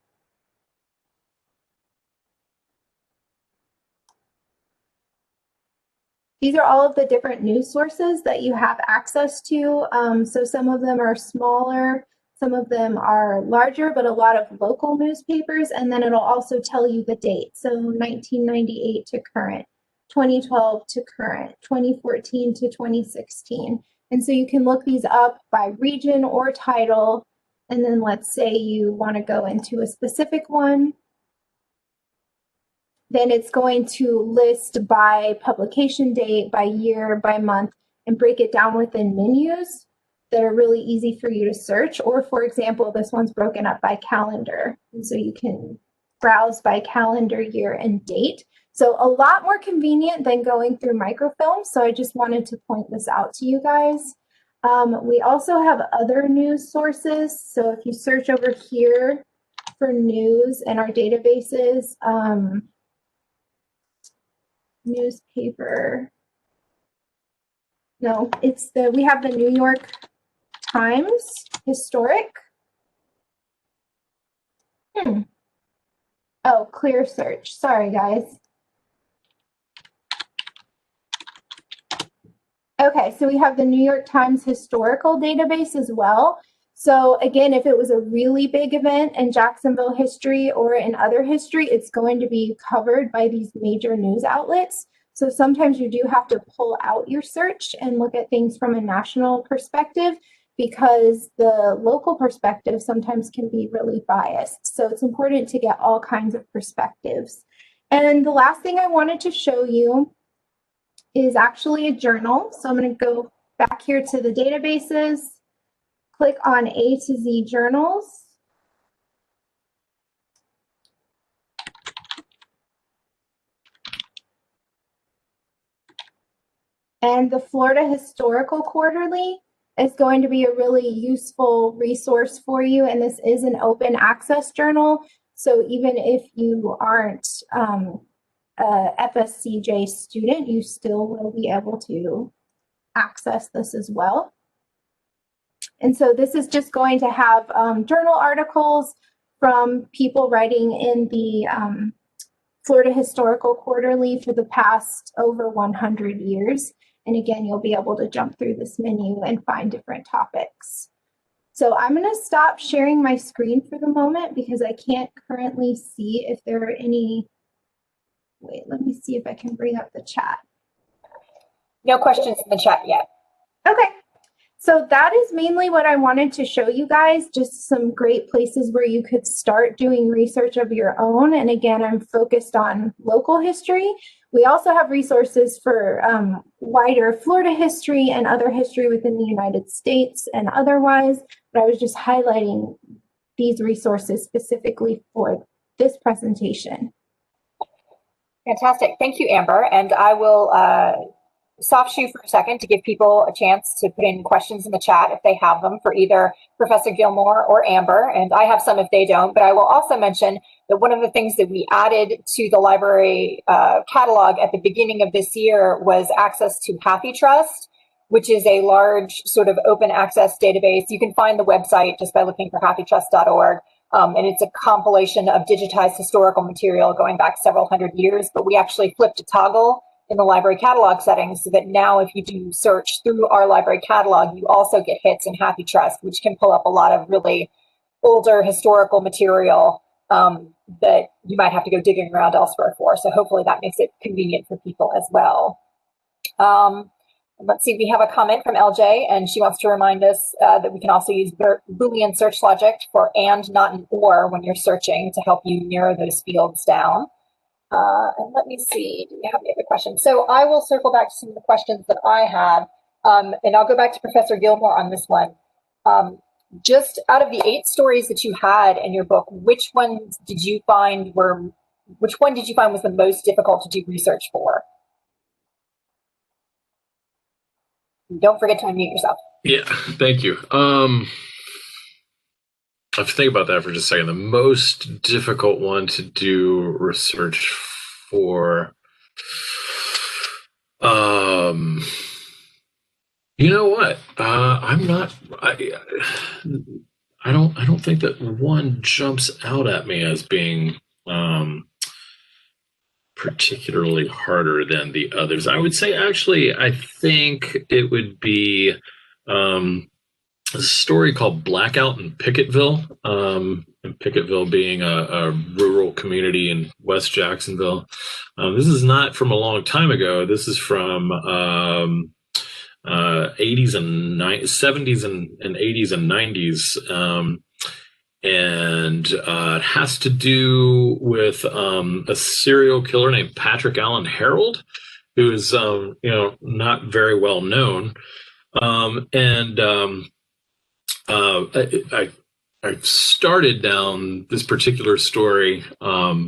These are all of the different news sources that you have access to. So some of them are smaller, some of them are larger, but a lot of local newspapers. And then it'll also tell you the date. So 1998 to current, 2012 to current, 2014 to 2016. And so you can look these up by region or title. And then let's say you want to go into a specific one. Then it's going to list by publication date, by year, by month, and break it down within menus that are really easy for you to search. Or for example, this one's broken up by calendar. And so you can browse by calendar, year, and date. So a lot more convenient than going through microfilm. So I just wanted to point this out to you guys. We also have other news sources. So if you search over here for news in our databases, newspaper, no, it's we have the New York Times historic. Oh, clear search. Sorry, guys. Okay, so we have the New York Times historical database as well. So again, if it was a really big event in Jacksonville history or in other history, it's going to be covered by these major news outlets. So sometimes you do have to pull out your search and look at things from a national perspective because the local perspective sometimes can be really biased. So it's important to get all kinds of perspectives. And the last thing I wanted to show you is actually a journal. So I'm going to go back here to the databases, click on A to Z journals. And the Florida Historical Quarterly is going to be a really useful resource for you. And this is an open access journal. So even if you aren't a FSCJ student, you still will be able to access this as well. And so this is just going to have journal articles from people writing in the Florida Historical Quarterly for the past over 100 years. And again, you'll be able to jump through this menu and find different topics. So I'm going to stop sharing my screen for the moment because I can't currently see if there are any. Wait, let me see if I can bring up the chat. No questions in the chat yet. Okay. So that is mainly what I wanted to show you guys, just some great places where you could start doing research of your own. And again, I'm focused on local history. We also have resources for wider Florida history and other history within the United States and otherwise, but I was just highlighting these resources specifically for this presentation. Fantastic. Thank you, Amber. And I will soft shoe for a second to give people a chance to put in questions in the chat if they have them for either Professor GIlmore or Amber, and I have some if they don't, but I will also mention that one of the things that we added to the library catalog at the beginning of this year was access to HathiTrust, which is a large sort of open access database. You can find the website just by looking for hathitrust.org. And it's a compilation of digitized historical material going back several hundred years, but we actually flipped a toggle in the library catalog settings so that now if you do search through our library catalog, you also get hits in HathiTrust, which can pull up a lot of really older historical material that you might have to go digging around elsewhere for. So hopefully that makes it convenient for people as well. Let's see, we have a comment from LJ, and she wants to remind us that we can also use Boolean search logic for and, not an or when you're searching to help you narrow those fields down. And let me see, do we have any other questions? So I will circle back to some of the questions that I had, and I'll go back to Professor GIlmore on this one. Just out of the 8 stories that you had in your book, which one did you find was the most difficult to do research for? Don't forget to unmute yourself. Yeah, thank you. I have to think about that for just a second. The most difficult one to do research for, you know what? I don't think that one jumps out at me as being particularly harder than the others. I would say, actually, I think it would be a story called Blackout in Pickettville. And Pickettville being a rural community in West Jacksonville. This is not from a long time ago. This is from 80s and 70s and 80s and 90s. And it has to do with a serial killer named Patrick Allen Harold, who is not very well known. I started down this particular story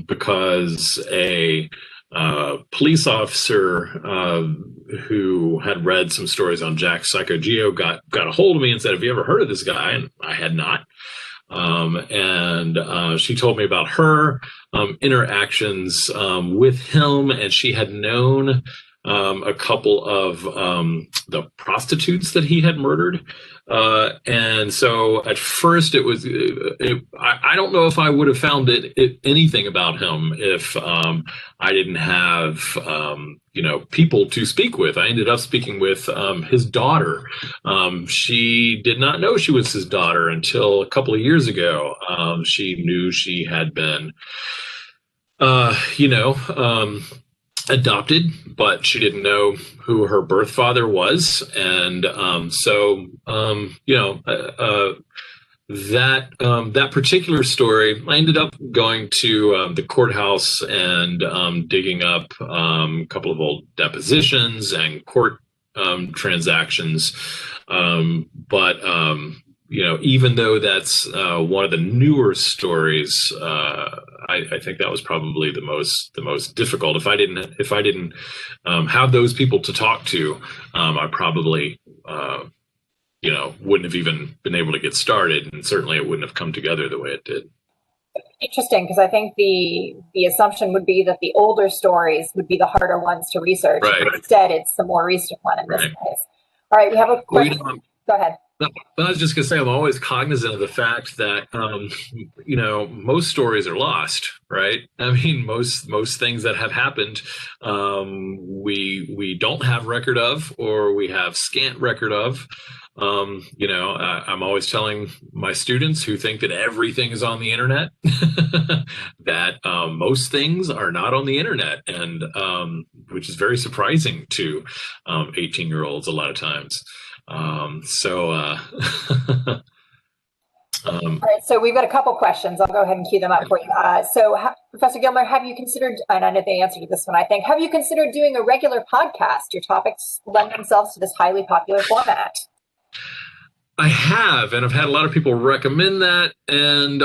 because a police officer who had read some stories on Jack's Psycho Geo got a hold of me and said, "Have you ever heard of this guy?" And I had not. She told me about her interactions with him, and she had known a couple of the prostitutes that he had murdered. And so at first I don't know if I would have found anything about him if I didn't have people to speak with. I ended up speaking with his daughter. She did not know she was his daughter until a couple of years ago. She knew she had been adopted, but she didn't know who her birth father was. And that particular story, I ended up going to the courthouse and digging up a couple of old depositions and court transactions. Even though that's one of the newer stories, I think that was probably the most difficult. If I didn't have those people to talk to, I probably wouldn't have even been able to get started, and certainly it wouldn't have come together the way it did. interesting because I think the assumption would be that the older stories would be the harder ones to research. Right. Instead, it's the more recent one in this Right. case. All right, we have a question. Go ahead. But I was just going to say, I'm always cognizant of the fact that, most stories are lost, right? I mean, most things that have happened, we don't have record of, or we have scant record of. I'm always telling my students who think that everything is on the internet that most things are not on the internet, and which is very surprising to 18-year-olds a lot of times. All right, so we've got a couple questions. I'll go ahead and cue them up for you. Professor Gilmore, have you considered, and I know the answer to this one, I think, have you considered doing a regular podcast? Your topics lend themselves to this highly popular format. I have, and I've had a lot of people recommend that, and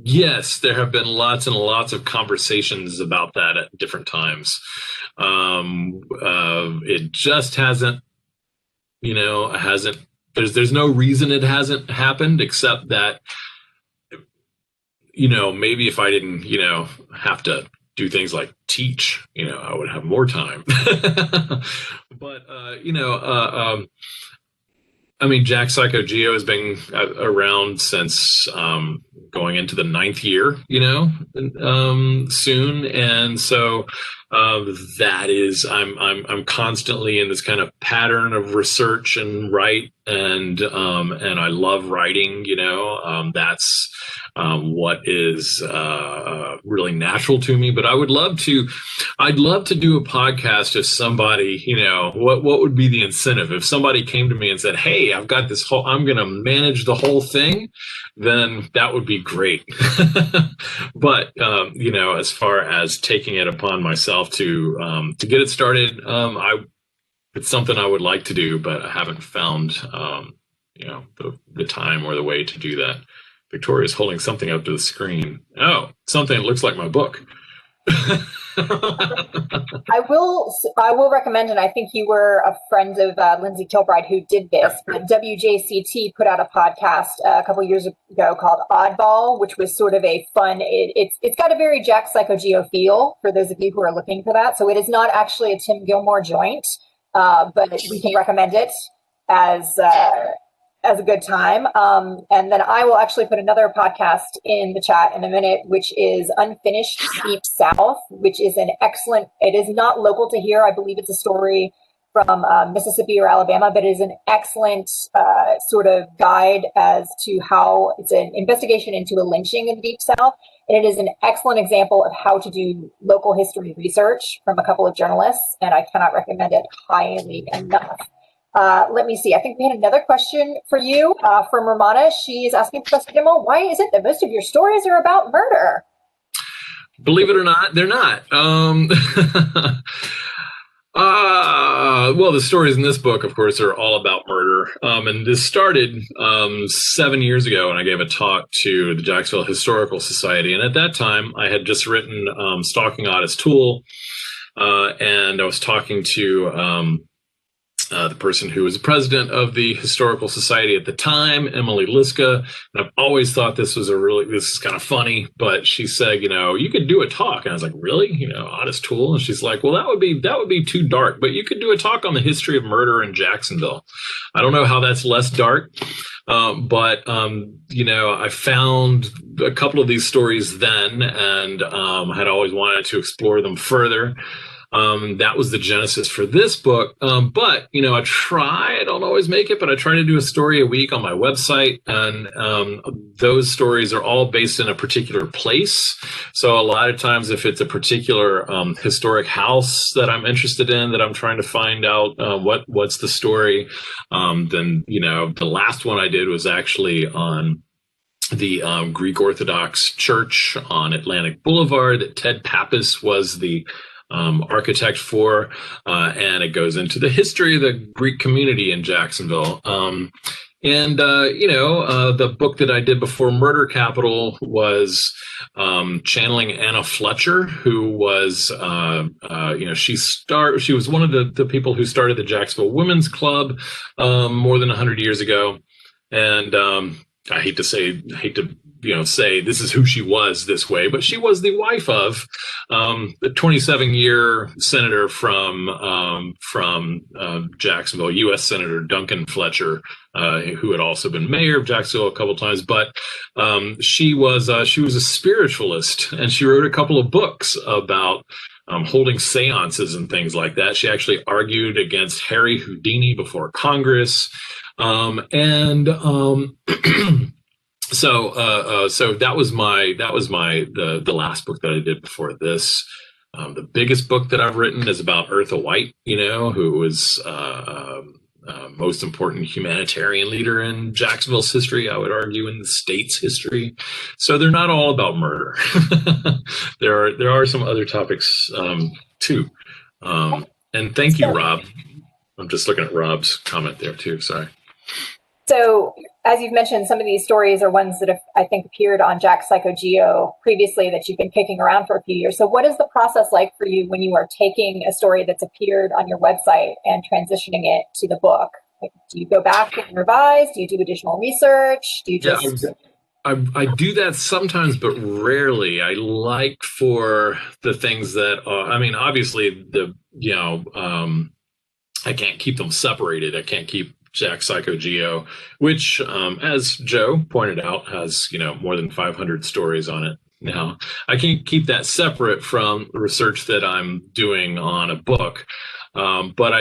yes, there have been lots and lots of conversations about that at different times. It just hasn't, there's no reason it hasn't happened, except that, maybe if I didn't, have to do things like teach, I would have more time. But, Jack Psycho Geo has been around since going into the 9th year, soon, and so that is I'm constantly in this kind of pattern of research and write, and I love writing. That's what is really natural to me. But I'd love to do a podcast if somebody, what would be the incentive if somebody came to me and said, hey, I've got this I'm going to manage the whole thing, then that would be great. But, as far as taking it upon myself to get it started, it's something I would like to do, but I haven't found, the time or the way to do that. Victoria's holding something up to the screen. Oh, something that looks like my book. I will recommend, and I think you were a friend of Lindsay Kilbride who did this, but WJCT put out a podcast a couple years ago called Oddball, which was sort of a fun, it's got a very Jack Psycho Geo feel for those of you who are looking for that. So it is not actually a Tim Gilmore joint, but we can recommend it as a good time. And then I will actually put another podcast in the chat in a minute, which is Unfinished Deep South, which is it is not local to here. I believe it's a story from Mississippi or Alabama, but it is an excellent sort of guide as to how it's an investigation into a lynching in the Deep South. And it is an excellent example of how to do local history research from a couple of journalists, and I cannot recommend it highly enough. Let me see. I think we had another question for you from Romana. She is asking Professor Gilmore, why is it that most of your stories are about murder? Believe it or not, they're not. Well, the stories in this book, of course, are all about murder. And this started 7 years ago when I gave a talk to the Jacksonville Historical Society. And at that time, I had just written Stalking Otis Toole. And I was talking to the person who was the president of the Historical Society at the time, Emily Liska. And I've always thought this is kind of funny, but she said, you could do a talk. And I was like, really? Otis Toole? And she's like, well, that would be too dark, but you could do a talk on the history of murder in Jacksonville. I don't know how that's less dark. But I found a couple of these stories then, and had always wanted to explore them further. That was the genesis for this book. But, I don't always make it, but I try to do a story a week on my website. And those stories are all based in a particular place. So a lot of times if it's a particular historic house that I'm interested in, that I'm trying to find out what's the story, then, the last one I did was actually on the Greek Orthodox Church on Atlantic Boulevard that Ted Pappas was the architect for, and it goes into the history of the Greek community in Jacksonville. The book that I did before Murder Capital was channeling Anna Fletcher, who was, she was one of the people who started the Jacksonville Women's Club more than 100 years ago. And I hate to say this is who she was this way, but she was the wife of the 27-year senator from Jacksonville, U.S. Senator Duncan Fletcher, who had also been mayor of Jacksonville a couple of times. But she was a spiritualist, and she wrote a couple of books about holding seances and things like that. She actually argued against Harry Houdini before Congress. So that was the last book that I did before this. The biggest book that I've written is about Eartha White, who was most important humanitarian leader in Jacksonville's history, I would argue, in the state's history. So they're not all about murder. There are some other topics too. And thank you, Rob. I'm just looking at Rob's comment there too. Sorry. So, as you've mentioned, some of these stories are ones that have, I think, appeared on JackPsychoGeo previously that you've been kicking around for a few years. So what is the process like for you when you are taking a story that's appeared on your website and transitioning it to the book? Like, do you go back and revise? Do you do additional research? Do you just... I do that sometimes, but rarely. I like for the things that, obviously I can't keep them separated. I can't keep JackPsychoGeo, which, as Joe pointed out, has more than 500 stories on it now. I can't keep that separate from the research that I'm doing on a book. But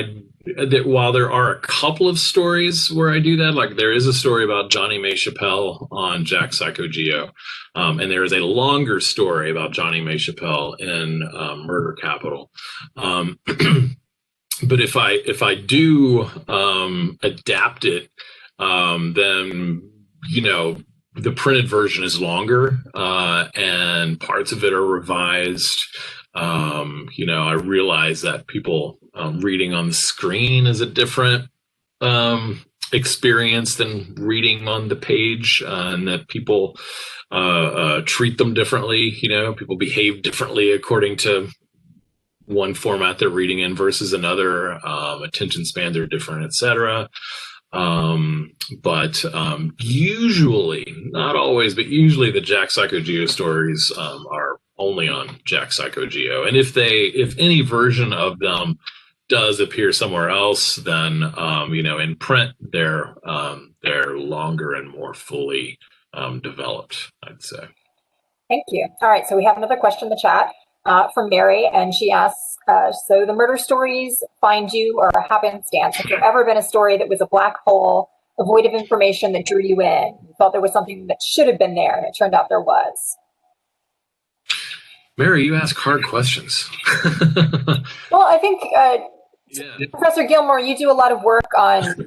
while there are a couple of stories where I do that, like there is a story about Johnny May Chappelle on JackPsychoGeo, and there is a longer story about Johnny May Chappelle in Murder Capital. But if I do adapt it, then the printed version is longer, and parts of it are revised. I realize that people reading on the screen is a different experience than reading on the page, and that people treat them differently. People behave differently according to one format they're reading in versus another. Attention spans are different, etc. But usually, not always, but usually the JackPsychoGeo stories are only on JackPsychoGeo. And if any version of them does appear somewhere else, then in print they're longer and more fully developed, I'd say. Thank you. All right, so we have another question in the chat from Mary, and she asks, so the murder stories find you or a happenstance? Has there ever been a story that was a black hole, a void of information that drew you in? You thought there was something that should have been there, and it turned out there was. Mary, you ask hard questions. Well, I think, Professor GIlmore, you do a lot of work on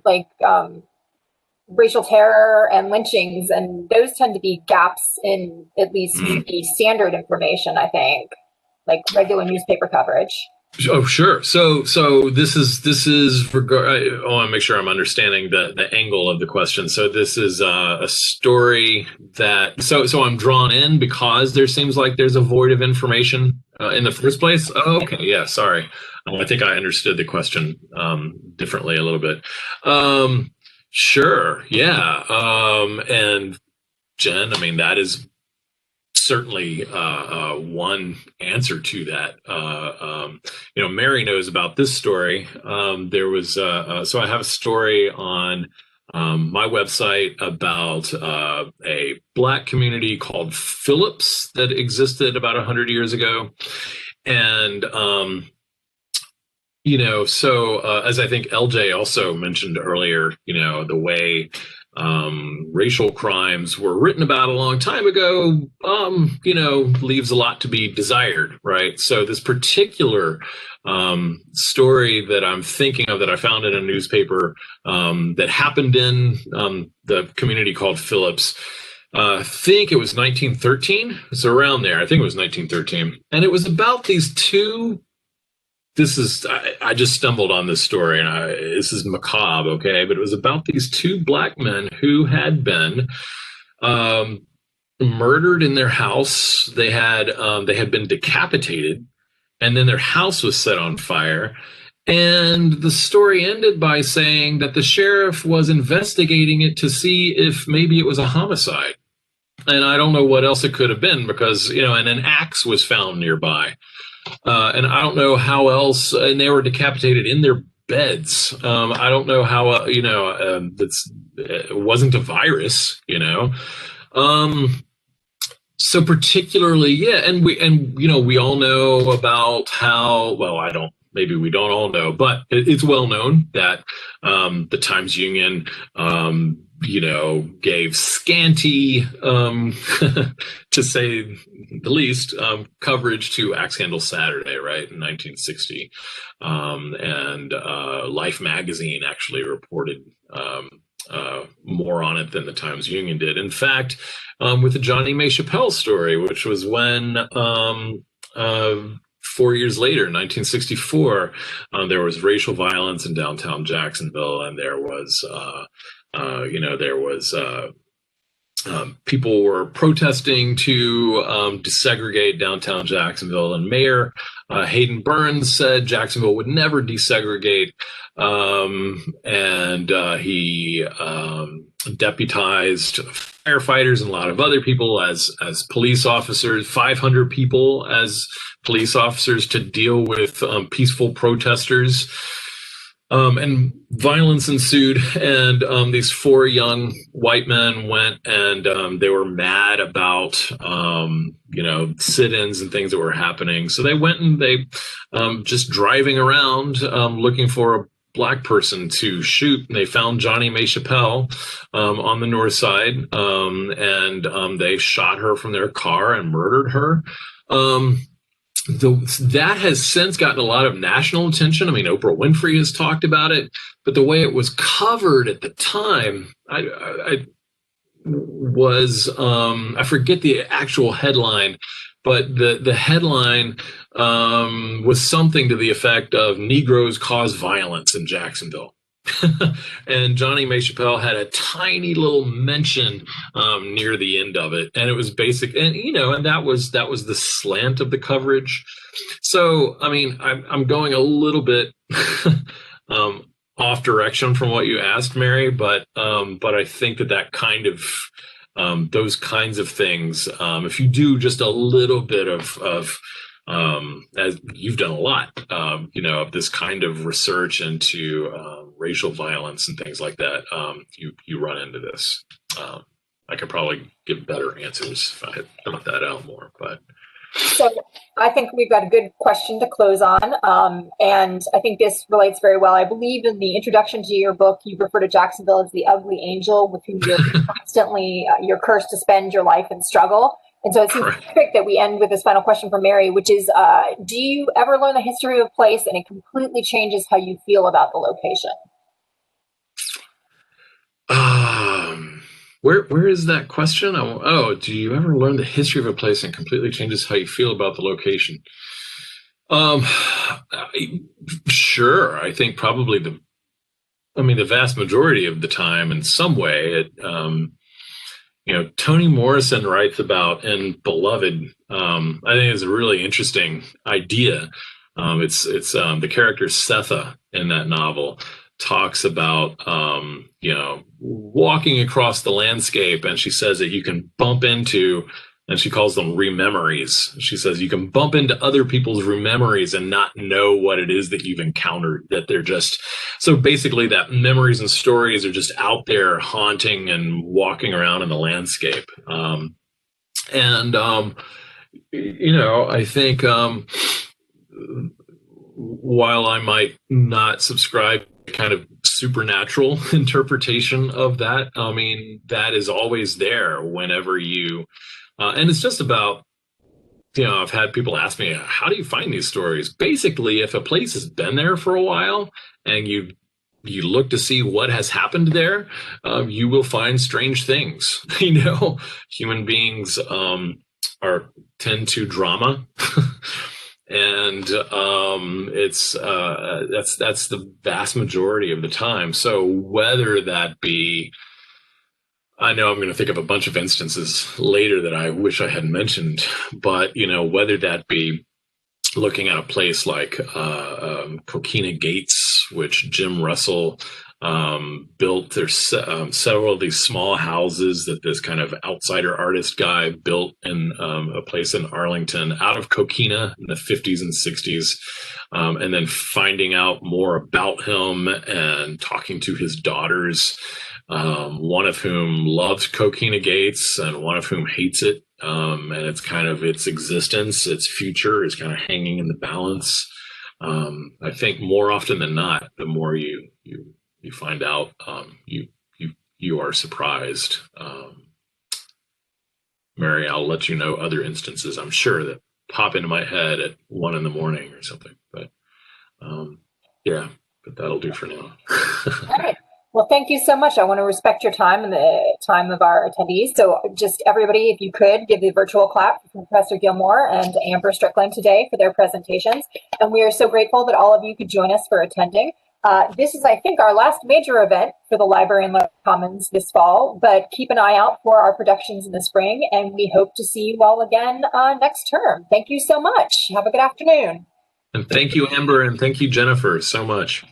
racial terror and lynchings, and those tend to be gaps in at least the standard information, I think, like regular newspaper coverage. Oh, sure. So this is I want to make sure I'm understanding the angle of the question. So this is a story that so I'm drawn in because there seems like there's a void of information in the first place. Oh, okay. Yeah. Sorry. I think I understood the question differently a little bit. Sure. Yeah. And Jen, that is certainly one answer to that. Mary knows about this story. There was so I have a story on my website about a Black community called Phillips that existed about 100 years ago, and as I think LJ also mentioned earlier, the way racial crimes were written about a long time ago, leaves a lot to be desired, right? So this particular story that I'm thinking of that I found in a newspaper that happened in the community called Phillips, I think it was 1913. It's around there. I think it was 1913. And it was about these two. I just stumbled on this story, and this is macabre, okay? But it was about these two Black men who had been murdered in their house. They had been decapitated, and then their house was set on fire. And the story ended by saying that the sheriff was investigating it to see if maybe it was a homicide. And I don't know what else it could have been because, and an axe was found nearby. And I don't know how else, and they were decapitated in their beds. I don't know how, it wasn't a virus, So particularly, yeah, and we all know about how, maybe we don't all know, but it's well known that the Times-Union, gave scanty, to say the least, coverage to Axe Handle Saturday, right, in 1960. And Life magazine actually reported more on it than the Times-Union did. In fact, with the Johnny May Chappelle story, which was when 4 years later, 1964, there was racial violence in downtown Jacksonville, and there was, people were protesting to desegregate downtown Jacksonville, and Mayor Hayden Burns said Jacksonville would never desegregate, and he deputized firefighters and a lot of other people as police officers, 500 people as police officers to deal with peaceful protesters. And violence ensued, and these four young white men went and they were mad about, sit-ins and things that were happening. So they went and they just driving around looking for a black person to shoot. And they found Johnny May Chappelle on the north side, and they shot her from their car and murdered her. That has since gotten a lot of national attention. I mean, Oprah Winfrey has talked about it, but the way it was covered at the time, I forget the actual headline, but the headline was something to the effect of "Negroes Cause Violence in Jacksonville." And Johnny May Chappelle had a tiny little mention near the end of it, and it was basic, and and that was the slant of the coverage. So, I mean, I'm going a little bit off direction from what you asked, Mary, but I think that kind of those kinds of things, if you do just a little bit of as you've done a lot, of this kind of research into racial violence and things like that, you run into this. I could probably give better answers if I had thought that out more, but. So I think we've got a good question to close on, and I think this relates very well. I believe in the introduction to your book, you refer to Jacksonville as the ugly angel with whom you're constantly, you're cursed to spend your life in struggle. And so it seems perfect that we end with this final question from Mary, which is, do you ever learn the history of a place and it completely changes how you feel about the location? Where is that question? Do you ever learn the history of a place and completely changes how you feel about the location? Sure. I think probably the vast majority of the time in some way Toni Morrison writes about in Beloved. I think it's a really interesting idea. It's the character Setha in that novel talks about, walking across the landscape, and she says that you can bump into, and she calls them rememories. She says you can bump into other people's rememories and not know what it is that you've encountered, that they're just, so basically that memories and stories are just out there haunting and walking around in the landscape. I think while I might not subscribe to kind of supernatural interpretation of that, I mean, that is always there whenever you, and it's just about, I've had people ask me, how do you find these stories? Basically, if a place has been there for a while and you look to see what has happened there, you will find strange things. Human beings tend to drama. And it's that's the vast majority of the time. So whether that be, I know I'm going to think of a bunch of instances later that I wish I had mentioned, but whether that be looking at a place like Coquina Gates, which Jim Russell built. There's several of these small houses that this kind of outsider artist guy built in a place in Arlington out of Coquina in the 50s and 60s. And then finding out more about him and talking to his daughters, one of whom loves Coquina Gates and one of whom hates it. And it's kind of its existence, its future is kind of hanging in the balance. I think more often than not, the more you find out, you are surprised. Mary, I'll let you know other instances, I'm sure, that pop into my head at 1 a.m. or something. But yeah, but that'll do for now. All right. Well, thank you so much. I want to respect your time and the time of our attendees. So just everybody, if you could, give the virtual clap for Professor GIlmore and Amber Strickland today for their presentations. And we are so grateful that all of you could join us for attending. This is, I think, our last major event for the Library and Learning Commons this fall, but keep an eye out for our productions in the spring, and we hope to see you all again next term. Thank you so much. Have a good afternoon. And thank you, Amber, and thank you, Jennifer, so much.